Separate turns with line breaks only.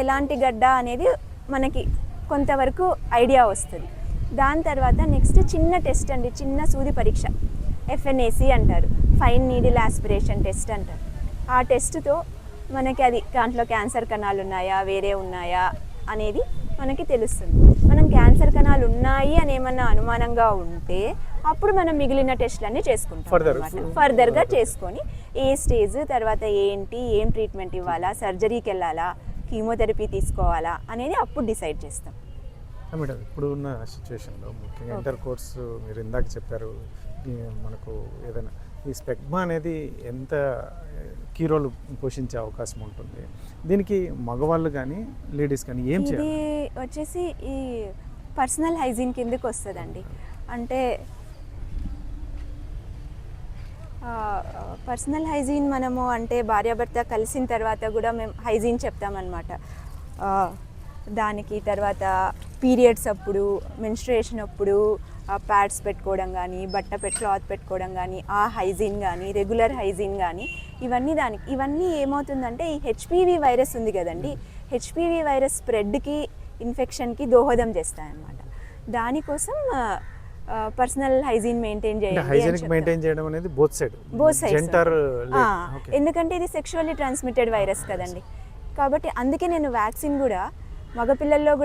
ఎలాంటి గడ్డ అనేది మనకి కొంతవరకు ఐడియా వస్తుంది. దాని తర్వాత నెక్స్ట్ చిన్న టెస్ట్ అండి, చిన్న సూది పరీక్ష, FNAC అంటారు, ఫైన్ నీడిల్ ఆస్పిరేషన్ టెస్ట్ అంటారు. ఆ టెస్ట్తో మనకి అది దాంట్లో క్యాన్సర్ కణాలు ఉన్నాయా వేరే ఉన్నాయా అనేది మనకి తెలుస్తుంది. మనం క్యాన్సర్ కణాలు ఉన్నాయి అని ఏమన్నా అనుమానంగా ఉంటే అప్పుడు మనం మిగిలిన టెస్ట్లన్నీ చేసుకుంటాం. ఫర్దర్గా చేసుకొని ఏ స్టేజ్ తర్వాత ఏంటి, ఏం ట్రీట్మెంట్ ఇవ్వాలా, సర్జరీకి వెళ్ళాలా, కీమోథెరపీ తీసుకోవాలా అనేది అప్పుడు డిసైడ్ చేస్తాం.
మేడం, ఇప్పుడు ఉన్న సిచ్యువేషన్లో ముఖ్యంగా ఇంటర్ కోర్స్ మీరు ఇందాక చెప్పారు, మనకు ఏదైనా ఈ స్పెగ్మా అనేది ఎంత కీ రోల్ పోషించే అవకాశం ఉంటుంది? దీనికి మగవాళ్ళు కానీ లేడీస్ కానీ ఏం చేయాలి?
ఇది వచ్చేసి ఈ పర్సనల్ హైజీన్ కిందకి వస్తుందండి. అంటే పర్సనల్ హైజీన్ మనము అంటే భార్యాభర్త కలిసిన తర్వాత కూడా మేము హైజీన్ చెప్తామన్నమాట. దానికి తర్వాత పీరియడ్స్ అప్పుడు, మెన్స్ట్రుయేషన్ అప్పుడు ప్యాడ్స్ పెట్టుకోవడం కానీ, క్లాత్ పెట్టుకోవడం కానీ, ఆ హైజీన్ కానీ, రెగ్యులర్ హైజీన్ కానీ, ఇవన్నీ ఏమవుతుందంటే ఈ HPV వైరస్ ఉంది కదండి, HPV వైరస్ స్ప్రెడ్కి, ఇన్ఫెక్షన్కి దోహదం చేస్తాయన్నమాట. దానికోసం పర్సనల్ హైజీన్ మెయింటైన్
చేయడం అనేది బోత్ సైడ్స్,
ఎందుకంటే ఇది సెక్షువల్లీ ట్రాన్స్మిటెడ్ వైరస్ కదండి. కాబట్టి అందుకే నేను వ్యాక్సిన్ కూడా మగపిల్లల్లో